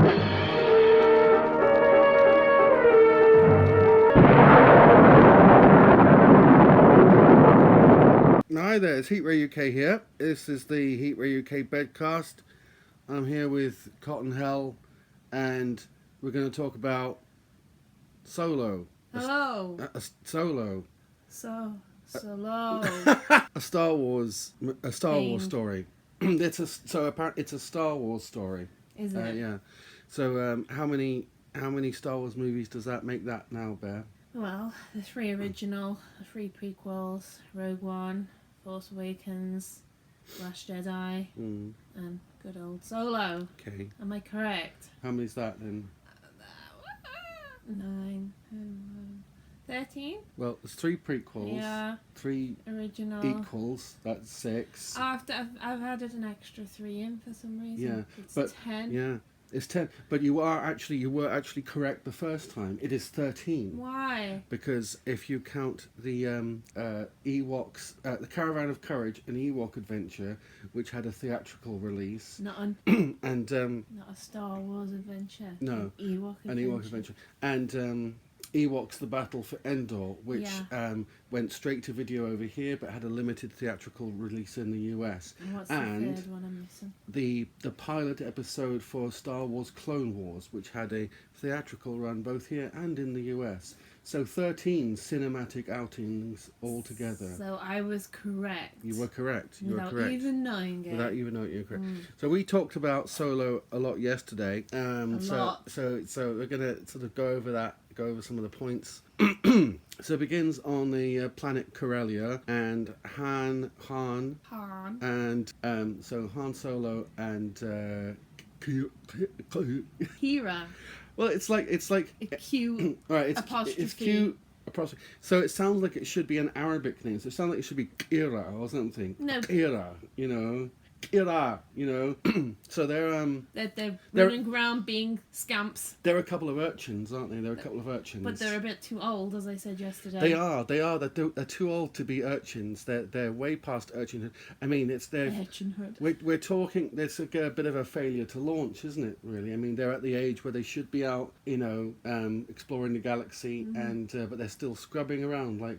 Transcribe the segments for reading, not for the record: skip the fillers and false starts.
Hi there, it's Heat Ray UK here. This is the Heat Ray UK Bedcast. I'm here with Cotton Hell, and we're going to talk about Solo. Hello. Solo. Solo. A Star Wars story. It's a Star Wars story. Is it? Yeah. So how many Star Wars movies does that make that now, Bear? Well, the 3 original, the 3 prequels, Rogue One, Force Awakens, Last Jedi, and good old Solo. Okay. Am I correct? How many's that then? 9, 13? Well, there's 3 prequels. Yeah. 3 original equals. That's 6. After I've added an extra 3 in for some reason. Yeah, It's but 10. yeah, it's 10. But you were actually correct the first time. It is 13. Why? Because if you count the Ewoks, the Caravan of Courage, an Ewok adventure, which had a theatrical release, Not a and not a Star Wars adventure. No, An Ewok adventure. an Ewok adventure, and Ewoks: The Battle for Endor, which went straight to video over here, but had a limited theatrical release in the US. And what's the third one I'm missing? The pilot episode for Star Wars Clone Wars, which had a theatrical run both here and in the US. So 13 cinematic outings altogether. So I was correct. You were correct. You Without were correct. even knowing it. Without even knowing you're correct. So we talked about Solo a lot yesterday. lot. So we're gonna sort of go over some of the points. So it begins on the planet Corellia, and Han, and so Han Solo and Kira. well, it's like A Q. right. Apostrophe. It's Q. Apostrophe. So it sounds like it should be an Arabic name. So it sounds like it should be Kira or something. No. Kira, Kira, So they're running around being scamps. They're a couple of urchins, aren't they? They're a couple of urchins. But they're a bit too old, as I said yesterday. They are. They're too old to be urchins. They're way past urchinhood. I mean, Urchinhood. We're talking. There's a bit of a failure to launch, isn't it? Really. I mean, they're at the age where they should be out, exploring the galaxy, and but they're still scrubbing around like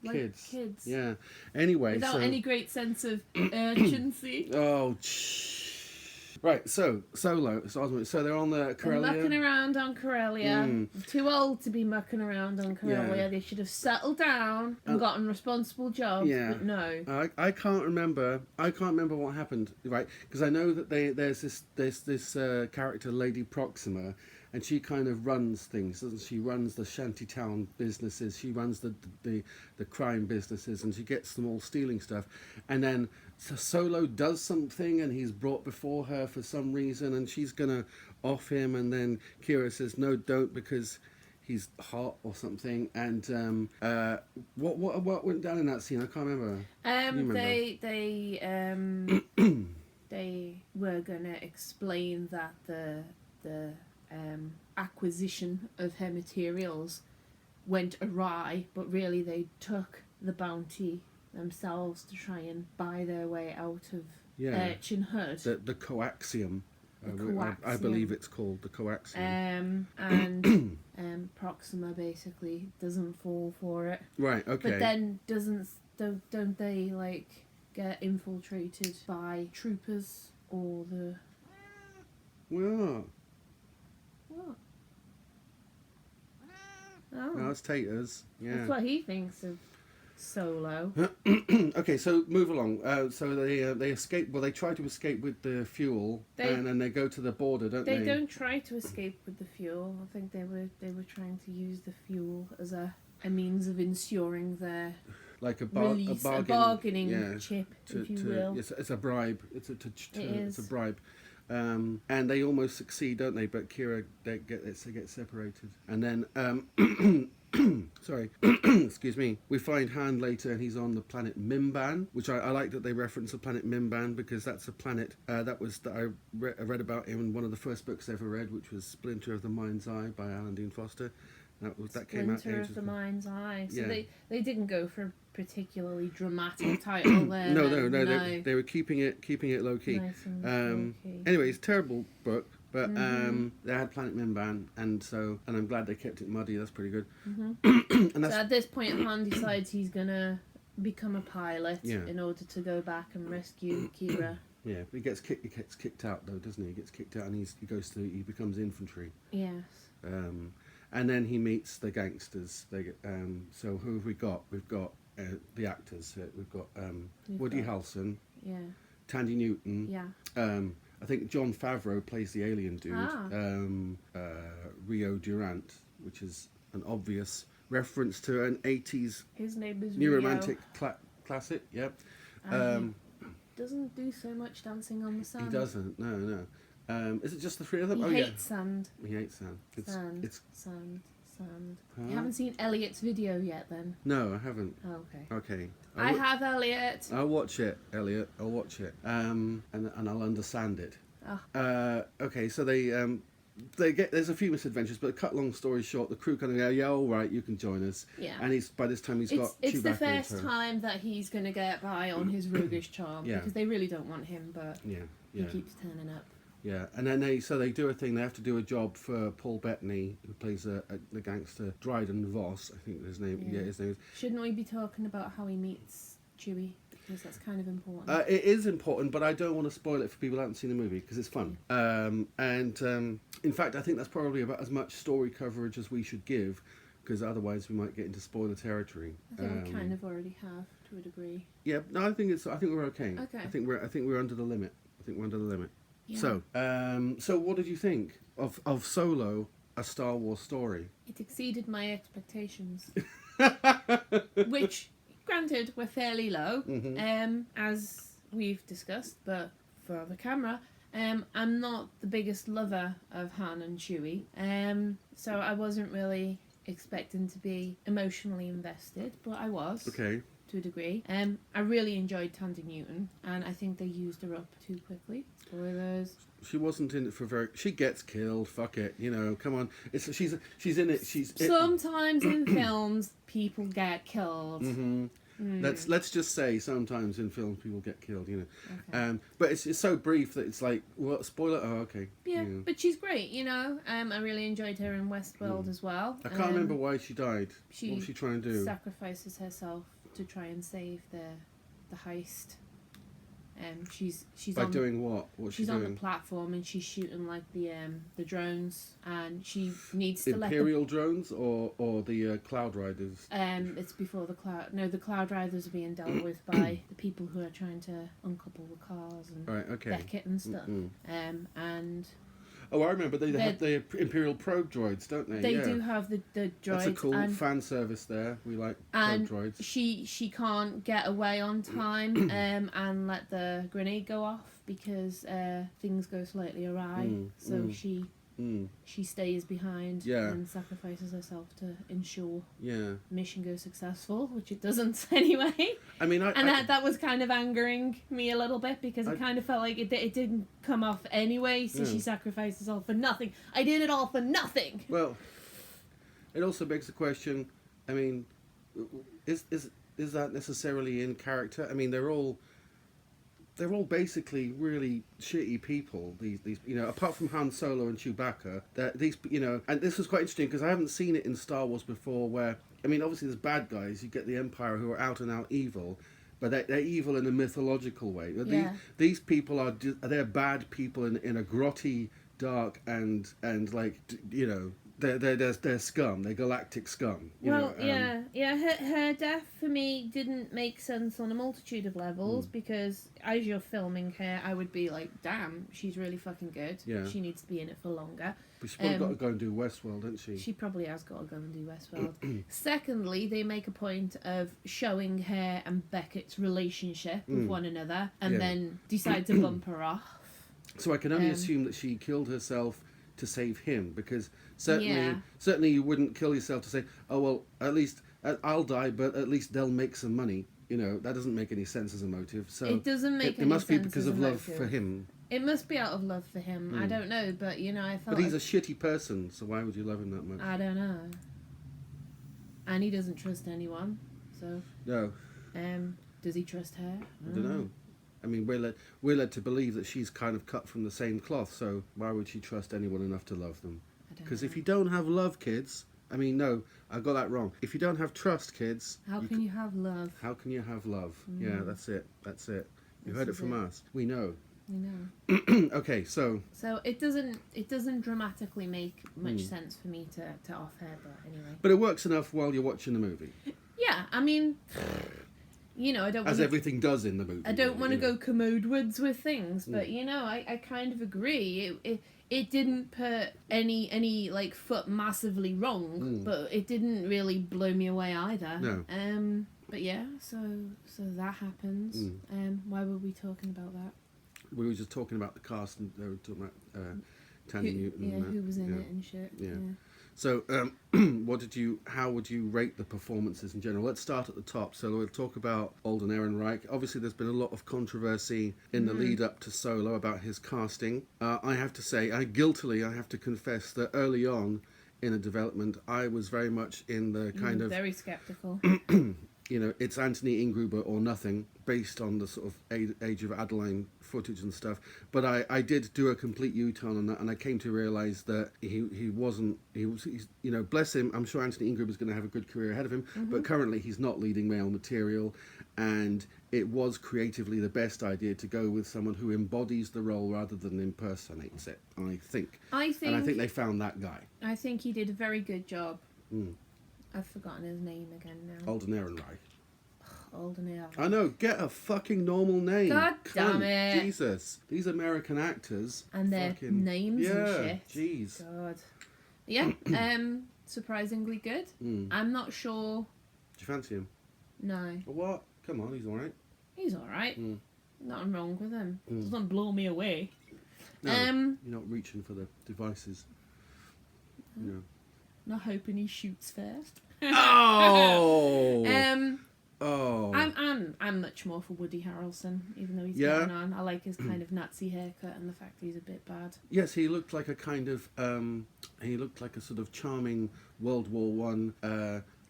kids. Kids. Yeah. Anyway, without any great sense of urgency. Oh. Right, so Solo. So they're on the Corellia. They're mucking around on Corellia. Too old to be mucking around on Corellia. Yeah. They should have settled down and gotten responsible jobs. Yeah. But no. I can't remember. What happened. Right, because I know that there's this character, Lady Proxima, and she kind of runs things, doesn't she? Runs the shantytown businesses. She runs the crime businesses, and she gets them all stealing stuff. And then Solo does something, and he's brought before her for some reason, and she's gonna off him. And then Kira says, "No, don't," because he's hot or something. And what went down in that scene? I can't remember. They were gonna explain that the acquisition of her materials went awry, but really they took the bounty themselves to try and buy their way out of urchinhood. The coaxium. I believe it's called the coaxium. And Proxima basically doesn't fall for it. Right. Okay. But then don't they get infiltrated by troopers or the? Well. What? Oh. No, it's taters. Yeah. That's what he thinks of Solo. Okay, so move along. So they escape. Well, they try to escape with the fuel, and then they go to the border, don't they? They don't try to escape with the fuel. I think they were trying to use the fuel as a means of ensuring their release, a bargaining chip, if you will. It's a bribe. It's a bribe. And they almost succeed, don't they? But Kira they get separated, and then sorry, excuse me. We find Han later, and he's on the planet Mimban, which I like that they reference the planet Mimban, because that's a planet that I read about in one of the first books I ever read, which was Splinter of the Mind's Eye by Alan Dean Foster. That came out. Splinter of the Mind's Eye. So they didn't go for a particularly dramatic title there. No. They were keeping it low key. Nice and low key. Anyway, it's a terrible book. But they had Planet Mimban, and I'm glad they kept it muddy. That's pretty good. And so at this point, Han decides he's gonna become a pilot Yeah. in order to go back and rescue Kira. Yeah, but he gets kicked out though, doesn't he? He gets kicked out, and he becomes infantry. Yes. And then he meets the gangsters. So who have we got? We've got the actors. We've got Woody Harrelson, Yeah. Tandy Newton. Yeah. I think Jon Favreau plays the alien dude. Rio Durant, which is an obvious reference to an 80s His name is new Rio. romantic classic. Yep. He doesn't do so much dancing on the sand. He doesn't. No. Is it just the three of them? He hates sand. He hates sand. Sand. Huh? You haven't seen Elliot's video yet, then? No, I haven't. Oh, okay. Okay. I have Elliot. I'll watch it, Elliot. I'll watch it. And I'll understand it. Oh. Okay, so there's a few misadventures, but cut long story short, the crew kind of go, yeah, all right, you can join us. Yeah. And by this time he's got It's Chewbacca the in first tow. time that he's going to get by on his roguish charm, Yeah. because they really don't want him, but Yeah. he keeps turning up. Yeah, and then they do a thing. They have to do a job for Paul Bettany, who plays the gangster Dryden Voss. I think his name. Yeah, his name is. Shouldn't we be talking about how he meets Chewie? Because that's kind of important. It is important, but I don't want to spoil it for people who haven't seen the movie because it's fun. In fact, I think that's probably about as much story coverage as we should give, because otherwise we might get into spoiler territory. I think we kind of already have to a degree. Yeah, no, I think we're okay. Okay. I think we're under the limit. Yeah. So what did you think of Solo, a Star Wars story? It exceeded my expectations, which, granted, were fairly low, as we've discussed, but for the camera, I'm not the biggest lover of Han and Chewie, so I wasn't really expecting to be emotionally invested, but I was. Okay. To a degree. I really enjoyed Tandy Newton, and I think they used her up too quickly. Spoilers. She wasn't in it for very. She gets killed. Fuck it. Come on. She's in it. Sometimes in films, people get killed. Let's just say sometimes in films people get killed. Okay. But it's so brief that it's like, what spoiler? Oh, okay. Yeah, but she's great. I really enjoyed her in Westworld as well. I can't remember why she died. What was she trying to do? Sacrifices herself to try and save the heist. She's by doing what? What's she doing? She's on the platform and she's shooting like the drones, and she needs to Imperial drones or the Cloud Riders. It's before the cloud. No, the Cloud Riders are being dealt with by the people who are trying to uncouple the cars and Beckett and stuff. And oh, I remember they have the Imperial probe droids, don't they? They do have the droids. That's a cool fan service there. We like probe droids. She can't get away on time and let the grenade go off because things go slightly awry. She stays behind and sacrifices herself to ensure the mission goes successful, which it doesn't anyway. I mean, that was kind of angering me a little bit because I kind of felt like it didn't come off anyway, so she sacrificed herself for nothing. I did it all for nothing. Well, it also begs the question, I mean, is that necessarily in character? I mean, they're all basically really shitty people. These apart from Han Solo and Chewbacca, and this was quite interesting because I haven't seen it in Star Wars before. Where I mean, obviously there's bad guys. You get the Empire who are out and out evil, but they're evil in a mythological way. These people they're bad people in a grotty, dark and like They're scum. They're galactic scum. Her death for me didn't make sense on a multitude of levels because as you're filming her, I would be like, damn, she's really fucking good. Yeah. She needs to be in it for longer. But she's probably got to go and do Westworld, hasn't she? She probably has got to go and do Westworld. Secondly, they make a point of showing her and Beckett's relationship with one another and then decide to bump her off. So I can only assume that she killed herself to save him, because certainly you wouldn't kill yourself to say, oh well, at least I'll die, but at least they'll make some money. That doesn't make any sense as a motive. So it doesn't make any sense. It must be because of love for him. It must be out of love for him. I don't know, but I felt. But he's a shitty person, so why would you love him that much? I don't know. And he doesn't trust anyone, so. No. Does he trust her? I don't know. I mean, we're led to believe that she's kind of cut from the same cloth. So why would she trust anyone enough to love them? I don't Because know. if you don't have love, kids. I mean, no, I got that wrong. If you don't have trust, kids. How can you have love? How can you have love? Yeah, that's it. That's it. You This heard it is from it. us. We know. I know. Okay, so So it doesn't dramatically make much sense for me to off air, but anyway. but it works enough while you're watching the movie, Yeah, I mean, you know, I don't as want to. everything does in the movie. I don't want to you know. go commode-wards with things, but you know, I kind of agree. It didn't put any like foot massively wrong, but it didn't really blow me away either. No. But yeah, so that happens. Why were we talking about that? We were just talking about the cast and they were talking about Tandy Newton. Yeah, and that. who was in Yeah. it and shit. Yeah. Yeah. So, how would you rate the performances in general? Let's start at the top. So we'll talk about Alden Ehrenreich. Obviously, there's been a lot of controversy in the lead up to Solo about his casting. I have to say, I have to confess that early on in the development, I was very much in the kind of, very skeptical. you know, it's Anthony Ingruber or nothing, based on the sort of Age of Adeline footage and stuff. But I did do a complete U-turn on that, and I came to realise that he's, you know, bless him, I'm sure Anthony Ingruber is going to have a good career ahead of him, but currently he's not leading male material, and it was creatively the best idea to go with someone who embodies the role rather than impersonates it, I think. And I think they found that guy. I think he did a very good job. I've forgotten his name again now. Alden Ehrenreich. Alden Ehrenreich. I know, get a fucking normal name. God damn Cunt. it. Jesus. These American actors. And their fucking, names and yeah, shit. Jeez. God. Yeah, surprisingly good. I'm not sure. Do you fancy him? No. What? Come on, he's alright. He's alright. Nothing wrong with him. Mm. Doesn't blow me away. No, you're not reaching for the devices. No. Not hoping he shoots first. Oh! Oh. I'm much more for Woody Harrelson, even though he's Yeah. getting on. I like his kind of Nazi haircut and the fact that he's a bit bad. Yes, he looked like a kind of, he looked like a sort of charming World War One,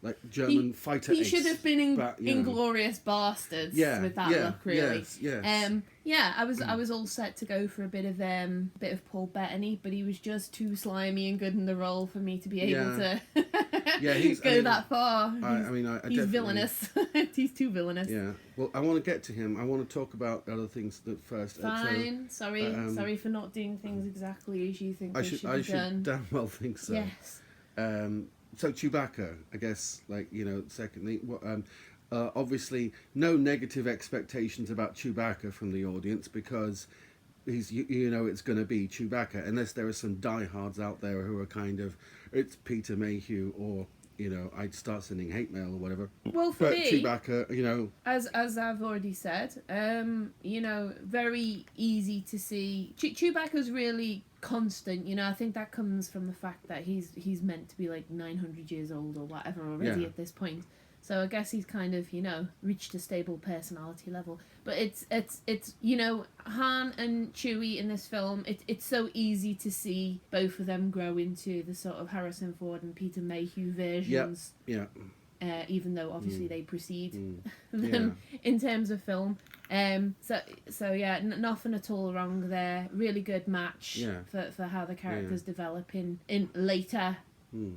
like German fighter He ace. should have been in but, you know. Inglorious Bastards Yeah, with that yeah, look, really. yes. Yeah, I was all set to go for a bit of Paul Bettany, but he was just too slimy and good in the role for me to be able to go that far. I He's definitely- villainous. He's too villainous. Yeah. Well, I want to get to him. I want to talk about other things that first. Fine. Sorry for not doing things exactly as you think I they should. should I be should done. damn well think so. Yes. So Chewbacca, I guess, like, you know, secondly, obviously no negative expectations about Chewbacca from the audience because he's, you know, it's going to be Chewbacca, unless there are some diehards out there who are kind of, it's Peter Mayhew, or, you know, I'd start sending hate mail or whatever. Well, for But me, Chewbacca, you know, as I've already said, you know, very easy to see. Chewbacca's really constant. You know, I think that comes from the fact that he's meant to be like 900 years old or whatever already Yeah. at this point. So I guess he's kind of, you know, reached a stable personality level. But it's you know, Han and Chewie in this film, it's so easy to see both of them grow into the sort of Harrison Ford and Peter Mayhew versions. yeah. Even though obviously they precede Yeah. them in terms of film. So yeah, nothing at all wrong there. Really good match for how the characters develop in later,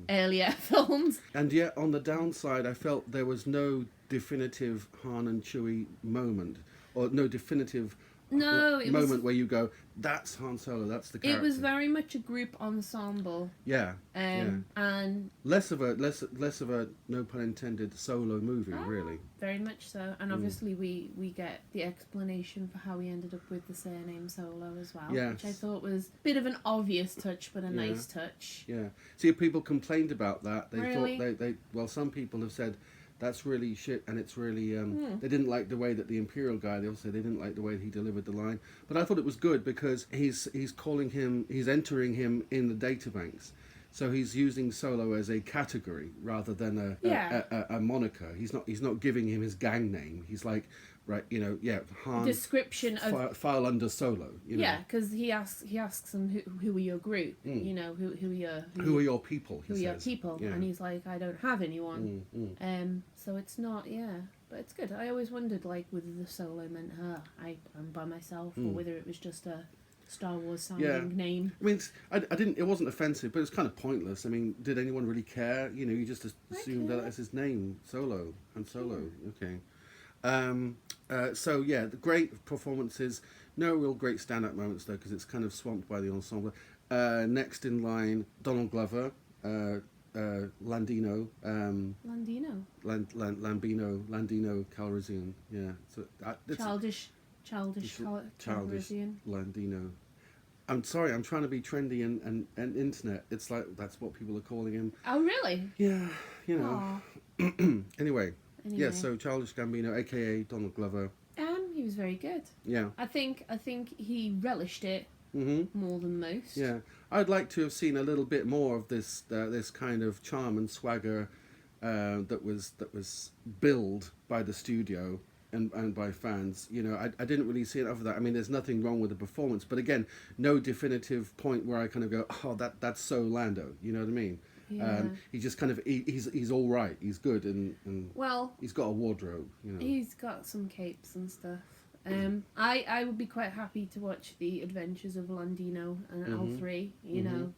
earlier films. And yet, on the downside, I felt there was no definitive Han and Chewie moment, or no definitive moment where you go, that's Han Solo, that's the character. It was very much a group ensemble. Yeah. And less of a no pun intended solo movie, really. very much so. And obviously we get the explanation for how he ended up with the surname Solo as well, Yes. which I thought was a bit of an obvious touch, but a nice touch. Yeah. See, people complained about that. They Really? thought some people have said that's really shit, and it's really they didn't like the way that the Imperial guy. They also they didn't like the way that he delivered the line. But I thought it was good because he's entering him in the databanks. So he's using Solo as a category rather than a moniker. He's not giving him his gang name. He's like, right? You know, yeah, Han description of file under Solo. You know? yeah, because he asks them who are your group, you know, who Who are your people? who are your people, Yeah. and he's like, I don't have anyone. So it's not, but it's good. I always wondered, like, whether the Solo meant I'm by myself, or whether it was just a Star Wars sounding name. I mean, I didn't. It wasn't offensive, but it's kind of pointless. I mean, did anyone really care? You know, you just assumed that that's his name, Solo, and Solo. Okay. So yeah, the great performances. No real great stand-up moments though, because it's kind of swamped by the ensemble. Next in line, Donald Glover, Landino. Landino. Landino Calrissian. Yeah. So Childish Calrissian. Landino. I'm sorry, I'm trying to be trendy and internet. It's like that's what people are calling him. Oh really? Yeah, you know. Anyway, Anyway. yeah. So Childish Gambino, aka Donald Glover. He was very good. Yeah. I think he relished it more than most. Yeah, I'd like to have seen a little bit more of this this kind of charm and swagger that was billed by the studio and by fans. You know, I didn't really see it after that. I mean, there's nothing wrong with the performance, but again, no definitive point where I kind of go, oh, that's so Lando. You know what I mean? Yeah. He just kind of he's all right. He's good and Well, he's got a wardrobe. You know. he's got some capes and stuff. I would be quite happy to watch the Adventures of Landino and L3. You know,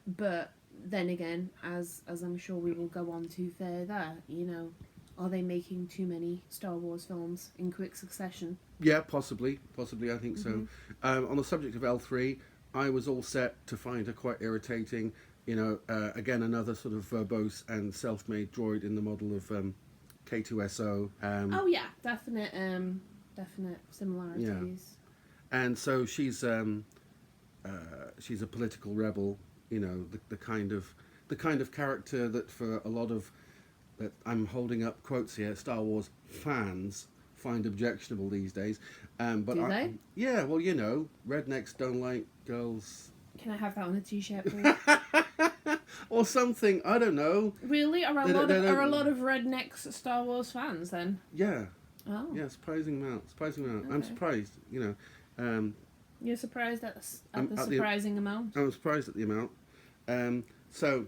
but then again, as I'm sure we will go on to further, you know, are they making too many Star Wars films in quick succession? Yeah, possibly. I think so. On the subject of L3, I was all set to find her quite irritating. You know, again, another sort of verbose and self-made droid in the model of K2SO. Oh yeah, definite similarities. Yeah. And so she's a political rebel. You know, the kind of character that for a lot of that I'm holding up quotes here, Star Wars fans find objectionable these days. But Do they? Yeah, well, you know, rednecks don't like girls. Can I have that on a t-shirt, please? Or something, I don't know. Really? Are a lot of rednecks Star Wars fans then? Yeah. Oh. Yeah, surprising amount. Okay. I'm surprised, you know. You're surprised at the surprising amount? I'm surprised at the amount. So,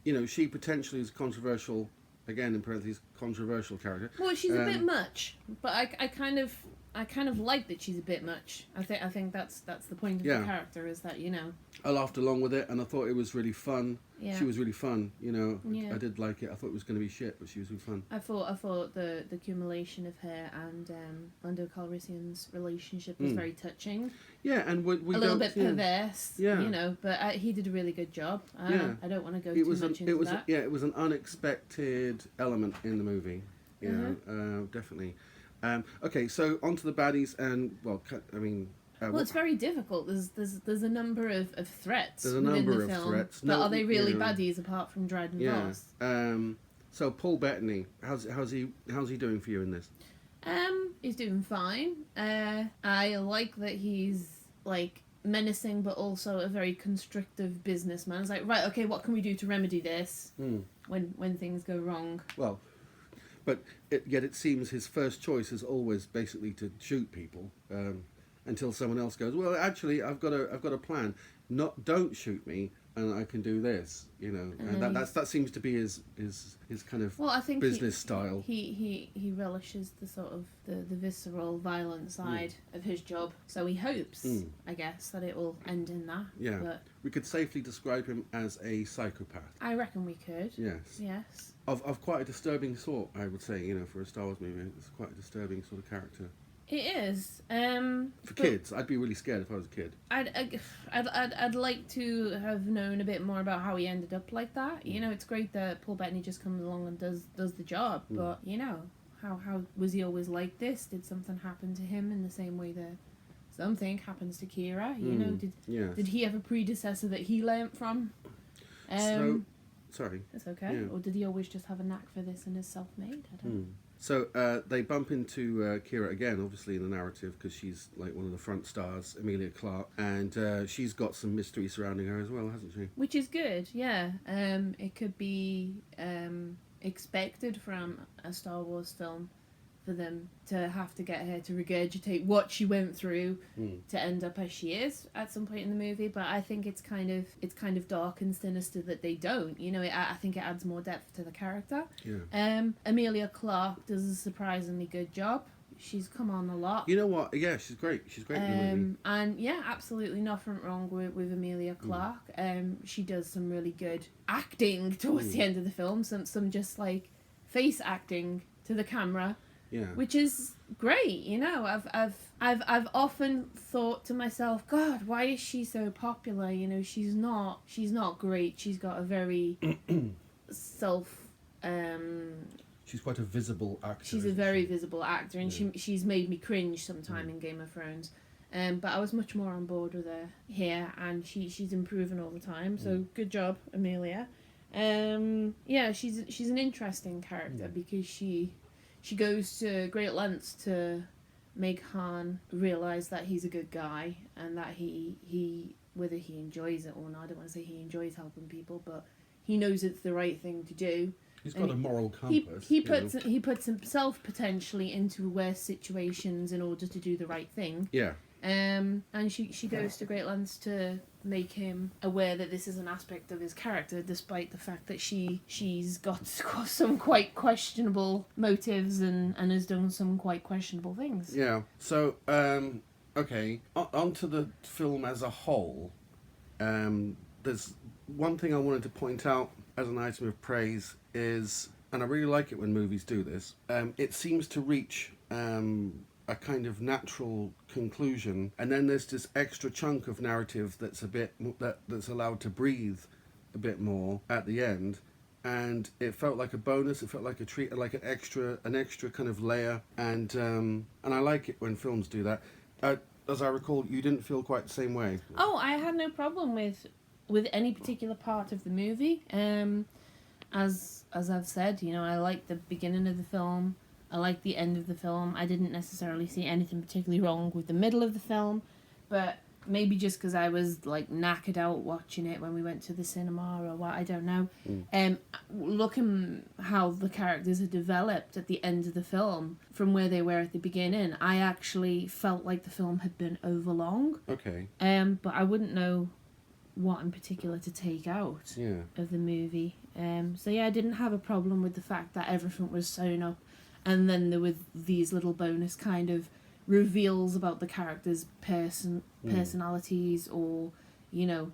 you know, she potentially is controversial, again in parentheses, controversial character. Well, she's a bit much, but I kind of like that she's a bit much. I think that's the point of the character, is that, you know. I laughed along with it, and I thought it was really fun. Yeah. She was really fun, you know. Yeah. I did like it. I thought it was going to be shit, but she was really fun. I thought the accumulation of her and Lando Calrissian's relationship was very touching. Yeah, and we a little bit perverse, yeah. You know, but he did a really good job. I don't want to go too much into that. Yeah, it was an unexpected element in the movie. You know, definitely. Okay, so on to the baddies, and well, I mean. Well, it's very difficult. There's a number of threats. There's a within number the of film, threats. But are they really baddies apart from Dryden Voss? So Paul Bettany, how's he doing for you in this? He's doing fine. I like that he's like menacing, but also a very constrictive businessman. It's like, right, okay, what can we do to remedy this when things go wrong? Well, but yet it seems his first choice is always basically to shoot people. Until someone else goes, well, actually, I've got a plan. Don't shoot me, and I can do this. You know, and that seems to be his kind of I think business style. He relishes the sort of the visceral, violent side of his job. So he hopes, I guess, that it will end in that. Yeah, but we could safely describe him as a psychopath. I reckon we could. Yes. Yes. Of quite a disturbing sort, I would say. You know, for a Star Wars movie, it's quite a disturbing sort of character. It is. For kids, I'd be really scared if I was a kid. I'd like to have known a bit more about how he ended up like that. You know, it's great that Paul Bettany just comes along and does the job, but you know, how was he always like this? Did something happen to him in the same way that something happens to Kira? You know, did he have a predecessor that he learnt from? Sorry. That's okay. Yeah. Or did he always just have a knack for this and is self-made? I don't know. So they bump into Kira again, obviously in the narrative, because she's like one of the front stars, Emilia Clarke, and she's got some mystery surrounding her as well, hasn't she? Which is good, yeah. It could be expected from a Star Wars film for them to have to get her to regurgitate what she went through to end up as she is at some point in the movie. But I think it's kind of dark and sinister that they don't. You know, I think it adds more depth to the character. Yeah. Emilia Clarke does a surprisingly good job. She's come on a lot. You know what? Yeah, she's great. She's great in the movie. And yeah, absolutely nothing wrong with Emilia Clarke. She does some really good acting towards the end of the film. Some just like face acting to the camera. Yeah. Which is great, you know. I've often thought to myself, God, why is she so popular? You know, she's not great. She's got a very She's quite a visible actor. She's a very visible actor, and she's made me cringe sometime in Game of Thrones. But I was much more on board with her here, and she's improving all the time. So good job, Amelia. Yeah, she's an interesting character because she goes to great lengths to make Han realise that he's a good guy, and that he whether he enjoys it or not, I don't want to say he enjoys helping people, but he knows it's the right thing to do. He's got a moral compass. He puts himself potentially into worse situations in order to do the right thing. Yeah. And she goes to great lengths to make him aware that this is an aspect of his character, despite the fact that she's got some quite questionable motives and has done some quite questionable things. Yeah. So, okay, onto the film as a whole. There's one thing I wanted to point out as an item of praise is, and I really like it when movies do this, it seems to reach a kind of natural conclusion, and then there's this extra chunk of narrative that's that's allowed to breathe a bit more at the end, and it felt like a bonus. It felt like a treat, like an extra kind of layer, and I like it when films do that. As I recall, you didn't feel quite the same way. Oh, I had no problem with any particular part of the movie. As I've said, you know, I liked the beginning of the film. I liked the end of the film. I didn't necessarily see anything particularly wrong with the middle of the film, but maybe just because I was like knackered out watching it when we went to the cinema or what, I don't know. Looking how the characters are developed at the end of the film from where they were at the beginning, I actually felt like the film had been overlong. Okay. But I wouldn't know what in particular to take out of the movie. So yeah, I didn't have a problem with the fact that everything was sewn up, and then there were these little bonus kind of reveals about the characters' personalities, or, you know,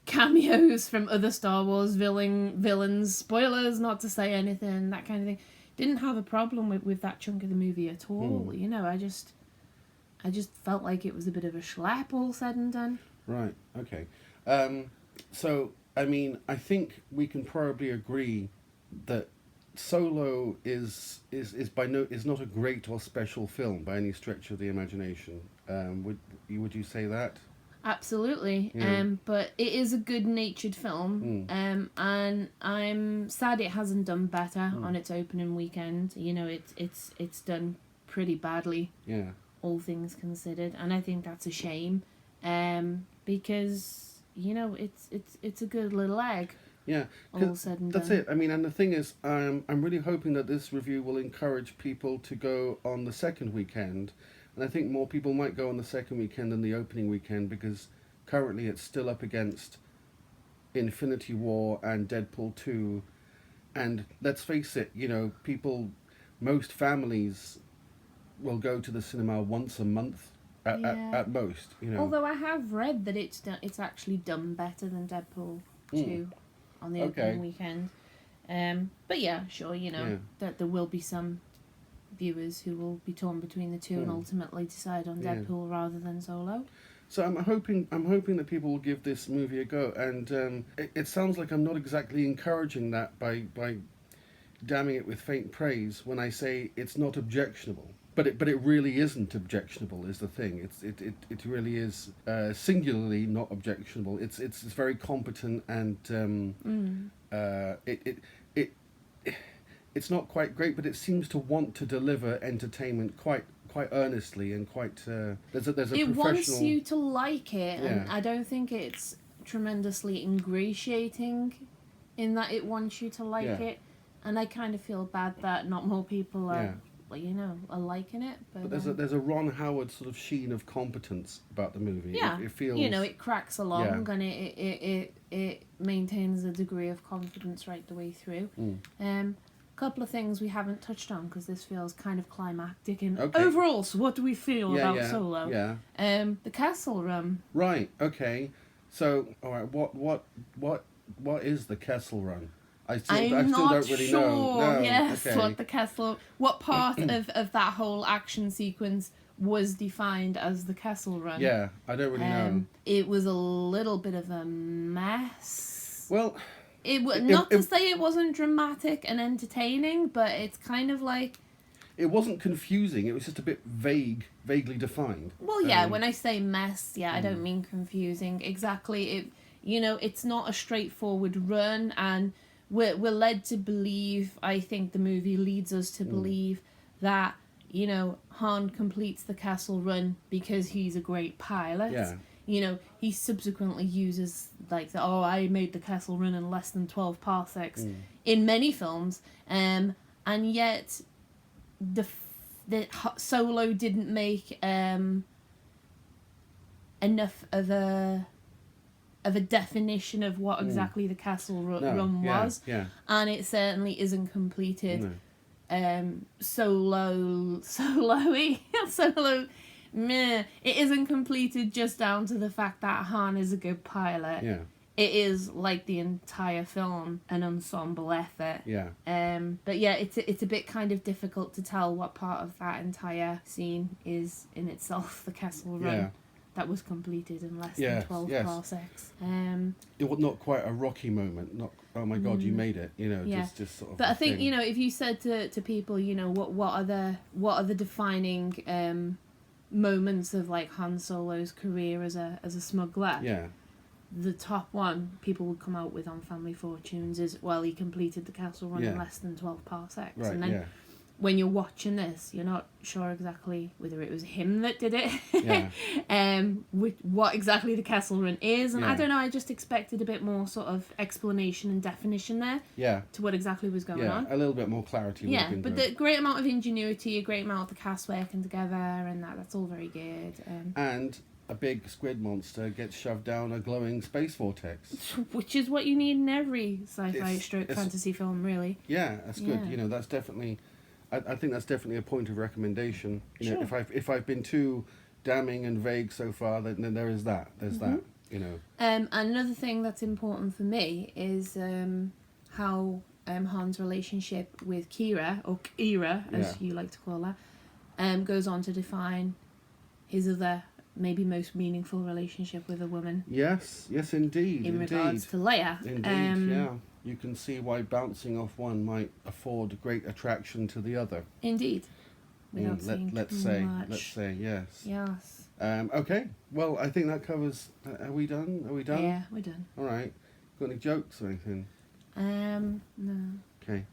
cameos from other Star Wars villains, spoilers, not to say anything, that kind of thing. Didn't have a problem with that chunk of the movie at all. You know, I just felt like it was a bit of a schlep, all said and done. Right. Okay. So I mean, I think we can probably agree that Solo is not a great or special film by any stretch of the imagination. Would you say that? Absolutely. Yeah. But it is a good-natured film. And I'm sad it hasn't done better on its opening weekend. You know, it's done pretty badly. Yeah. All things considered, and I think that's a shame. Because, you know, it's a good little egg. Yeah, all said and that's done. it. I mean, and the thing is, I'm really hoping that this review will encourage people to go on the second weekend, and I think more people might go on the second weekend than the opening weekend, because currently it's still up against Infinity War and Deadpool 2, and let's face it, you know, most families will go to the cinema once a month at most, you know. Although I have read that it's actually done better than Deadpool 2 on the opening weekend. But yeah, sure, you know, that there will be some viewers who will be torn between the two and ultimately decide on Deadpool rather than Solo. So I'm hoping that people will give this movie a go, and it sounds like I'm not exactly encouraging that by damning it with faint praise when I say it's not objectionable. But it really isn't objectionable, is the thing. It really is singularly not objectionable. It's very competent, and it's not quite great, but it seems to want to deliver entertainment quite earnestly and quite. There's a professional. It wants you to like it, and I don't think it's tremendously ingratiating in that it wants you to like it. And I kind of feel bad that not more people are, are liking it. But there's a Ron Howard sort of sheen of competence about the movie. Yeah, it feels, it cracks along and it maintains a degree of confidence right the way through. Couple of things we haven't touched on because this feels kind of climactic and overall. So what do we feel about Solo? Yeah. The castle run. Right. Okay. So all right. What is the Kessel Run? I still don't really know. No, yes, okay. what part of that whole action sequence was defined as the Kessel Run? Yeah, I don't really know. It was a little bit of a mess. Well, not to say it wasn't dramatic and entertaining, but it's kind of like it wasn't confusing. It was just a bit vaguely defined. Well, yeah. When I say mess, I don't mean confusing. Exactly. It's not a straightforward run, and we're led to believe. I think the movie leads us to believe that Han completes the castle run because he's a great pilot. Yeah. He subsequently uses I made the castle run in less than 12 parsecs in many films, and yet the Solo didn't make enough of a definition of what exactly the castle run was, and it certainly isn't completed. Solo. Meh. It isn't completed just down to the fact that Han is a good pilot. Yeah. It is, like the entire film, an ensemble effort. Yeah. But yeah, it's a bit kind of difficult to tell what part of that entire scene is in itself the castle run that was completed in less than 12 parsecs. It was not quite a Rocky moment. Not, oh my God, you made it. Just sort of. But I think if you said to people, what are the defining moments of like Han Solo's career as a smuggler? Yeah. The top one people would come out with on Family Fortunes is, he completed the castle run in less than 12 parsecs. Right, and then when you're watching this, you're not sure exactly whether it was him that did it, what exactly the castle run is. And I don't know, I just expected a bit more sort of explanation and definition there to what exactly was going on. A little bit more clarity. Yeah, but the great amount of ingenuity, a great amount of the cast working together, and that's all very good. And a big squid monster gets shoved down a glowing space vortex. Which is what you need in every sci-fi stroke fantasy film, really. Yeah, that's good. That's definitely... I think that's definitely a point of recommendation. If I've been too damning and vague so far, then there is that. There's that. Another thing that's important for me is how Han's relationship with Kira, or Kira, as you like to call her, goes on to define his other, maybe most meaningful relationship with a woman. Yes, indeed. In regards to Leia. Indeed, you can see why bouncing off one might afford great attraction to the other. Indeed. Without saying let's say yes. Yes. Okay. Well, I think that covers. Are we done? Yeah, we're done. All right. Got any jokes or anything? No. Okay.